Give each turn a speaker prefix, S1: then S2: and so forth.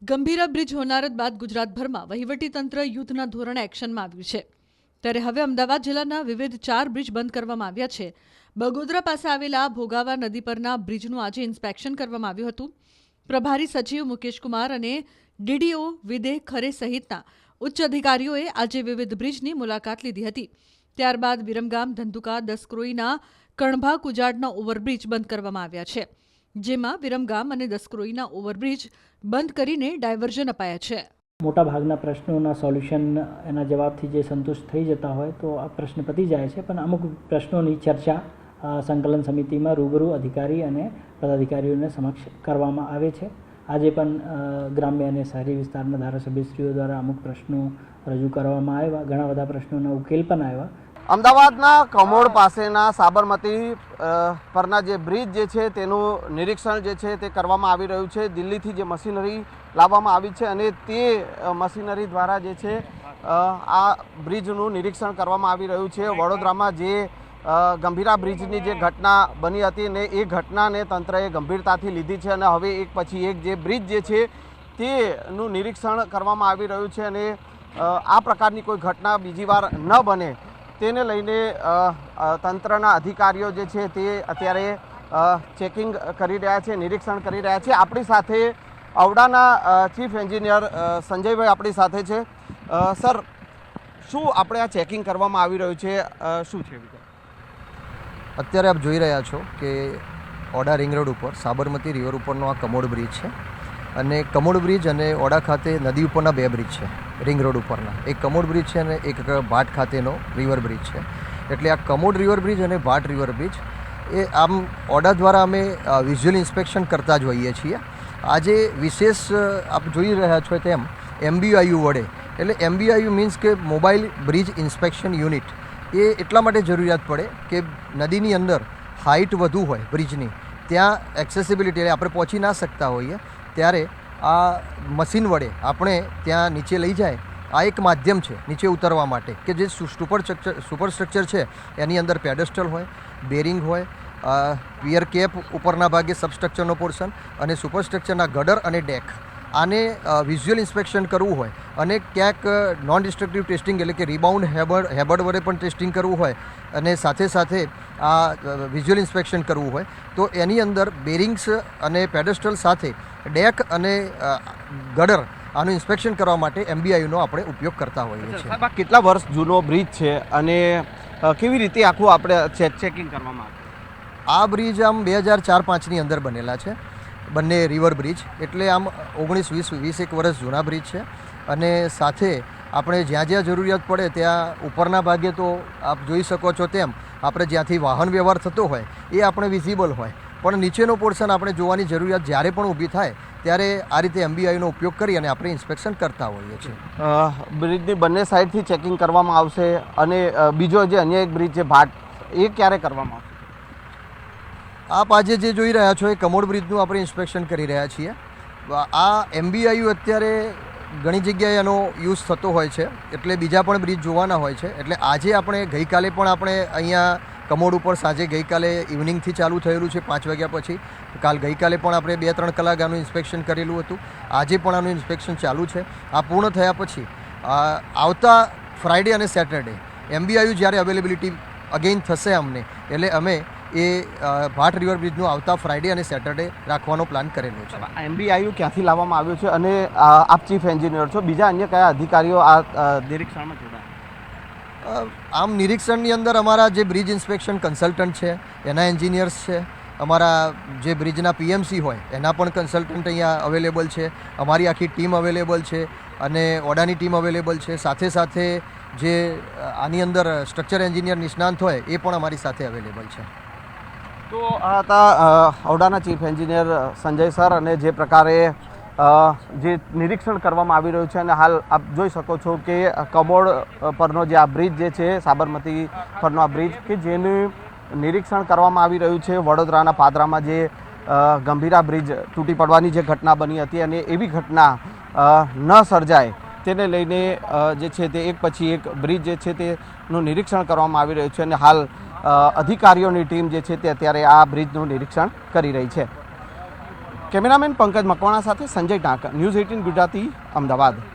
S1: Gambhira bridge હોનારત બાદ ગુજરાતભરમાં વહીવટીતંત્ર યુદ્ધના ધોરણે એક્શનમાં આવ્યું છે. ત્યારે હવે અમદાવાદ જિલ્લાના વિવિધ 4 બ્રિજ બંધ કરવામાં આવ્યા છે. બગોદરા પાસે આવેલા ભોગાવા નદી પરના બ્રિજનું આજે ઇન્સ્પેક્શન કરવામાં આવ્યું હતું. પ્રભારી સચિવ મુકેશકુમાર અને ડીડીઓ વિદેહ ખરે સહિતના ઉચ્ચ અધિકારીઓએ આજે વિવિધ બ્રિજની મુલાકાત લીધી હતી. ત્યારબાદ વિરમગામ, ધંધુકા, દસક્રોઈના કણભા કુજાડના ઓવરબ્રિજ બંધ કરવામાં આવ્યા છે, જેમાં વિરમગામ અને દસક્રોઈના ઓવરબ્રિજ બંધ કરીને ડાયવર્ઝન અપાયા છે.
S2: મોટાભાગના પ્રશ્નોના સોલ્યુશન એના જવાબથી જે સંતુષ્ટ થઈ જતા હોય તો આ પ્રશ્ન પતી જાય છે, પણ અમુક પ્રશ્નોની ચર્ચા સંકલન સમિતિમાં રૂબરૂ અધિકારી અને પદાધિકારીઓને સમક્ષ કરવામાં આવે છે. આજે પણ ગ્રામ્ય અને શહેરી વિસ્તારના ધારાસભ્યશ્રીઓ દ્વારા અમુક પ્રશ્નો રજૂ કરવામાં આવ્યા. ઘણા બધા પ્રશ્નોના ઉકેલ પણ આવ્યા.
S3: અમદાવાદના કમોડ પાસેના સાબરમતી પરના જે બ્રિજ જે છે તેનું નિરીક્ષણ જે છે તે કરવામાં આવી રહ્યું છે. દિલ્હીથી જે મશીનરી લાવવામાં આવી છે અને તે મશીનરી દ્વારા જે છે આ બ્રિજનું નિરીક્ષણ કરવામાં આવી રહ્યું છે. વડોદરામાં જે ગંભીરા બ્રિજની જે ઘટના બની હતી ને એ ઘટનાને તંત્રએ ગંભીરતાથી લીધી છે અને હવે એક પછી એક જે બ્રિજ જે છે તેનું નિરીક્ષણ કરવામાં આવી રહ્યું છે અને આ પ્રકારની કોઈ ઘટના બીજી વાર ન બને તેને લઈને તંત્રના અધિકારીઓ જે છે તે અત્યારે ચેકિંગ કરી રહ્યા છે, નિરીક્ષણ કરી રહ્યા છે. આપણી સાથે ઔડાના ચીફ એન્જિનિયર સંજયભાઈ આપણી સાથે છે. સર, શું આપણે આ ચેકિંગ કરવામાં આવી રહ્યું છે, શું છે?
S4: અત્યારે આપ જોઈ રહ્યા છો કે ઓડા રિંગ રોડ ઉપર સાબરમતી રિવર ઉપરનો આ કમોડ બ્રિજ છે અને કમોડ બ્રિજ અને ઓડા ખાતે નદી ઉપરના 2 બ્રિજ છે રિંગ રોડ ઉપરના. એક કમોડ બ્રિજ છે અને એક ભાટ ખાતેનો રિવર બ્રિજ છે. એટલે આ કમોડ રિવર બ્રિજ અને ભાટ રિવર બ્રિજ એ આમ ઓડા દ્વારા અમે વિઝ્યુઅલ ઇન્સ્પેક્શન કરતા જ હોઈએ છીએ. આજે વિશેષ આપ જોઈ રહ્યા છો તેમ MBIU વડે, એટલે MBIU મીન્સ કે મોબાઈલ બ્રિજ ઇન્સ્પેક્શન યુનિટ, એ એટલા માટે જરૂરિયાત પડે કે નદીની અંદર હાઇટ વધુ હોય બ્રિજની, ત્યાં એક્સેસિબિલિટી એટલે આપણે પહોંચી ના શકતા હોઈએ ત્યારે આ મશીન વડે આપણે ત્યાં નીચે લઈ જાય. આ એક માધ્યમ છે નીચે ઉતરવા માટે કે જે સુપરસ્ટ્રક્ચર છે એની અંદર પેડેસ્ટલ હોય, બેરિંગ હોય, પિયર કેપ ઉપરના ભાગે સબસ્ટ્રક્ચરનો પોર્શન અને સુપરસ્ટ્રક્ચરના ગડર અને ડેક. આને વિઝ્યુઅલ ઇન્સ્પેક્શન કરવું હોય અને ક્યાંક નોન ડિસ્ટ્રક્ટિવ ટેસ્ટિંગ એટલે કે રિબાઉન્ડ હેબર્ડ વડે પણ ટેસ્ટિંગ કરવું હોય અને સાથે સાથે આ વિઝ્યુઅલ ઇન્સ્પેક્શન કરવું હોય તો એની અંદર બેરિંગ્સ અને પેડેસ્ટલ સાથે ડેક અને ગડર આનું ઇન્સ્પેક્શન કરવા માટે MBIUનો આપણે ઉપયોગ કરતા હોઈએ છીએ.
S3: સાહેબ, આ કેટલા વર્ષ જૂનો બ્રિજ છે અને કેવી રીતે આખું આપણે ચેકિંગ કરવામાં આવે?
S4: આ બ્રિજ આમ 2004-05ની અંદર બનેલા છે બંને રિવર બ્રિજ, એટલે આમ 19-20 વર્ષ જૂના બ્રિજ છે. અને સાથે આપણે જ્યાં જ્યાં જરૂરિયાત પડે ત્યાં ઉપરના ભાગે તો આપ જોઈ શકો છો તેમ આપણે જ્યાંથી વાહન વ્યવહાર થતો હોય એ આપણે વિઝિબલ હોય, પણ નીચેનો પોર્શન આપણે જોવાની જરૂરિયાત જ્યારે પણ ઊભી થાય ત્યારે આ રીતે MBIUનો ઉપયોગ કરી અને આપણે ઇન્સ્પેક્શન કરતા હોઈએ છીએ.
S3: બ્રિજની બંને સાઈડથી ચેકિંગ કરવામાં આવશે અને બીજો જે અન્ય એક બ્રિજ છે ભાટ, એ ક્યારે કરવામાં આવશે?
S4: આપ આજે જે જોઈ રહ્યા છો એ કમોડ બ્રિજનું આપણે ઇન્સ્પેક્શન કરી રહ્યા છીએ. આ MBIU અત્યારે ઘણી જગ્યાએ એનો યુઝ થતો હોય છે, એટલે બીજા પણ બ્રિજ જોવાના હોય છે. એટલે આજે આપણે ગઈકાલે પણ આપણે અહીંયા કમોડ ઉપર સાંજે ગઈકાલે ઇવનિંગથી ચાલુ થયેલું છે 5 વાગ્યા પછી. ગઈકાલે પણ આપણે 2-3 કલાક આનું ઇન્સ્પેક્શન કરેલું હતું. આજે પણ આનું ઇન્સ્પેક્શન ચાલુ છે. આ પૂર્ણ થયા પછી આવતા ફ્રાઈડે અને સેટરડે MBIU જ્યારે અવેલેબિલિટી અગેઇન થશે અમને, એટલે અમે એ ભાટ રિવર બ્રિજનું આવતા ફ્રાઈડે અને સેટરડે રાખવાનો પ્લાન કરેલો છે.
S3: MBIU ક્યાંથી લાવવામાં આવ્યું છે અને આપ ચીફ એન્જિનિયર છો, બીજા અન્ય કયા અધિકારીઓ આ નિરીક્ષણમાં જોડાયા?
S4: આમ નિરીક્ષણની અંદર અમારા જે બ્રિજ ઇન્સ્પેક્શન કન્સલ્ટન્ટ છે એના એન્જિનિયર્સ છે, અમારા જે બ્રિજના PMC હોય એના પણ કન્સલ્ટન્ટ અહીંયા અવેલેબલ છે, અમારી આખી ટીમ અવેલેબલ છે અને ઓડાની ટીમ અવેલેબલ છે. સાથે સાથે જે આની અંદર સ્ટ્રક્ચર એન્જિનિયર નિષ્ણાંત હોય એ પણ અમારી સાથે અવેલેબલ છે.
S3: તો આ હતા ઔડાના ચીફ એન્જિનિયર સંજય સર, અને જે પ્રકારે જે નિરીક્ષણ કરવામાં આવી રહ્યું છે અને હાલ આપ જોઈ શકો છો કે કમોડ પરનો જે આ બ્રિજ જે છે સાબરમતી પરનો આ બ્રિજ કે જેનું નિરીક્ષણ કરવામાં આવી રહ્યું છે. વડોદરાના પાદરામાં જે ગંભીરા બ્રિજ તૂટી પડવાની જે ઘટના બની હતી અને એવી ઘટના ન સર્જાય તેને લઈને જે છે તે એક પછી એક બ્રિજ જે છે તેનું નિરીક્ષણ કરવામાં આવી રહ્યું છે અને હાલ અધિકારીઓની ટીમ જે છે તે અત્યારે આ બ્રિજનું નિરીક્ષણ કરી રહી છે. કેમેરામેન પંકજ મકવાણા સાથે સંજય ટાંક, ન્યૂઝ 18 ગુજરાતી, અમદાવાદ.